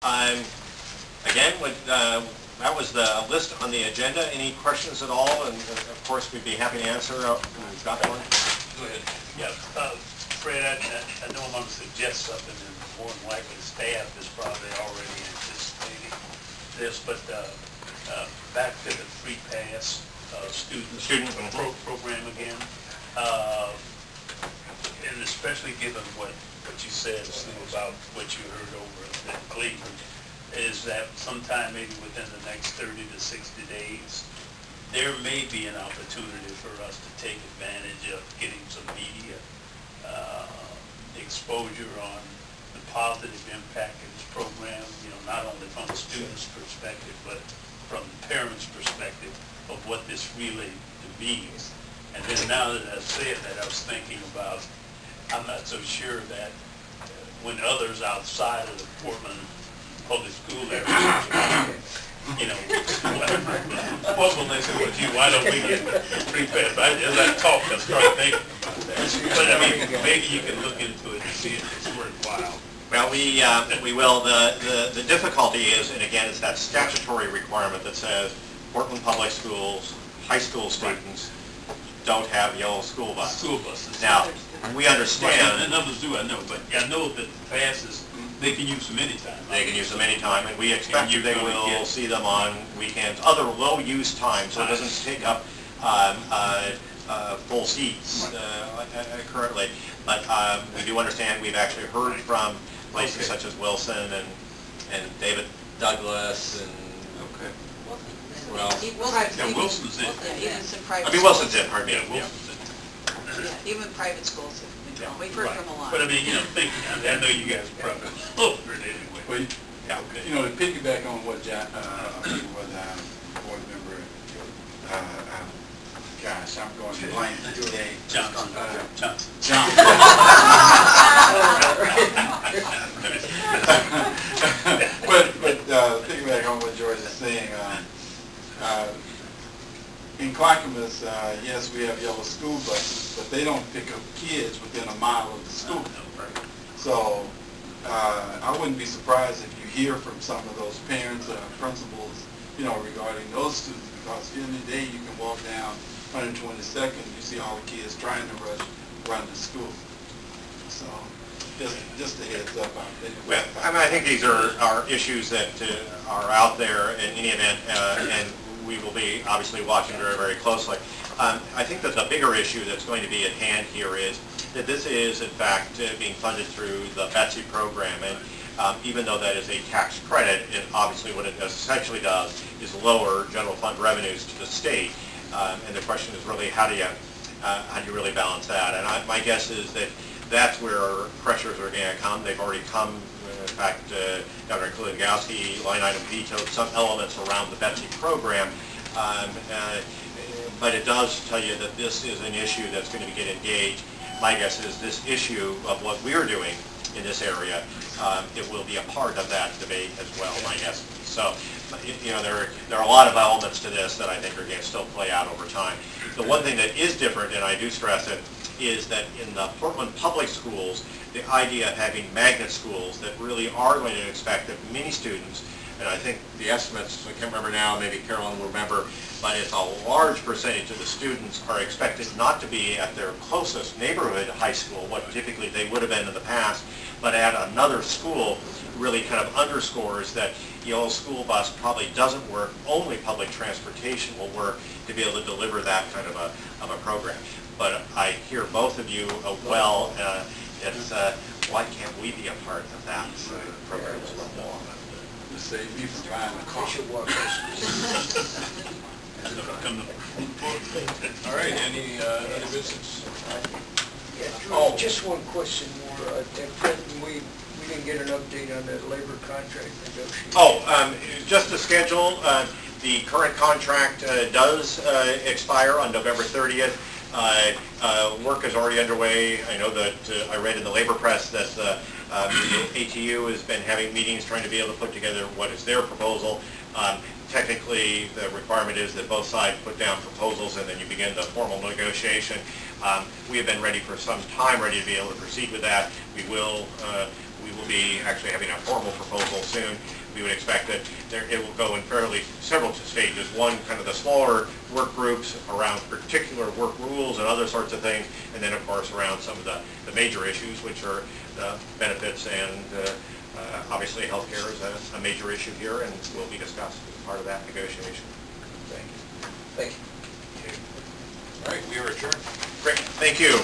Again, that was the list on the agenda. Any questions at all? And of course, we'd be happy to answer. We've got one. Go ahead. Yeah, Fred, I know I'm going to suggest something, and more than likely the staff is probably already anticipating this, but back to the free pass student program again, and especially given what you said, Sue, about what you heard over in Cleveland, is that sometime maybe within the next 30 to 60 days, there may be an opportunity for us to take advantage of getting some media exposure on the positive impact of this program, you know, not only from the students' perspective, but from the parents' perspective of what this really means. And then now that I've said that, I was thinking about, I'm not so sure that when others outside of the Portland public school area, you know, what will they say with you? Why don't we get free pass? As I talk, I start thinking about that. But I mean, maybe you can look into it and see if it's worthwhile. Well, we will. The difficulty is, and again, it's that statutory requirement that says Portland Public Schools, high school students don't have yellow school buses. School buses. Now, we understand. Right, and others do, I know, but I know that the passes, they can use them anytime. They can use them anytime, and we expect they will see them on weekends, other low-use times, so it doesn't take up full seats currently. But we do understand, we've actually heard from places such as Wilson and David Douglas and well, Wilson's in. Yeah, even some private. I mean, Wilson's in. Pardon me. Yeah, Wilson's in. Yeah, even private schools have been going. We've heard from a lot. But I mean, you know, I know you guys are probably over it anyway. Well, yeah. Okay. You know, to piggyback on what board member, gosh, I'm going to blank today. Johnson. But piggyback on what George is saying, in Clackamas, yes, we have yellow school buses, but they don't pick up kids within a mile of the school. So I wouldn't be surprised if you hear from some of those parents or principals, you know, regarding those students, because at the end of the day, you can walk down 122nd, you see all the kids trying to run to school. So just a heads up out there. Well, I mean, I think these are issues that are out there in any event, and we will be obviously watching very, very closely. I think that the bigger issue that's going to be at hand here is that this is, in fact, being funded through the BETC program, and even though that is a tax credit, it obviously what it essentially does is lower general fund revenues to the state. And the question is really how do you really balance that? And my guess is that that's where pressures are going to come. They've already come. In fact, Governor Kulongoski line item vetoed some elements around the BETC program. But it does tell you that this is an issue that's going to get engaged. My guess is this issue of what we're doing in this area, it will be a part of that debate as well, my guess. So, you know, there are a lot of elements to this that I think are going to still play out over time. The one thing that is different, and I do stress it, is that in the Portland public schools, the idea of having magnet schools that really are going to expect that many students, and I think the estimates, I can't remember now, maybe Carolyn will remember, but it's a large percentage of the students are expected not to be at their closest neighborhood high school, what typically they would have been in the past, but at another school. Really kind of underscores that the old school bus probably doesn't work. Only public transportation will work to be able to deliver that kind of a program. But I hear both of you well. It's why can't we be a part of that program as well? To save me from buying a car. All right, any other business? Oh, just one question more. We didn't get an update on that labor contract negotiation. Oh, just the schedule. The current contract does expire on November 30th. Work is already underway. I know that I read in the labor press that the ATU has been having meetings trying to be able to put together what is their proposal. Technically, the requirement is that both sides put down proposals and then you begin the formal negotiation. We have been ready for some time, ready to be able to proceed with that. We will we will be actually having a formal proposal soon. We would expect that it will go in several stages. One, kind of the smaller work groups around particular work rules and other sorts of things, and then of course around some of the major issues, which are the benefits and obviously healthcare is a major issue here and will be discussed as part of that negotiation. Thank you. Thank you. All right, we are adjourned. Great, thank you.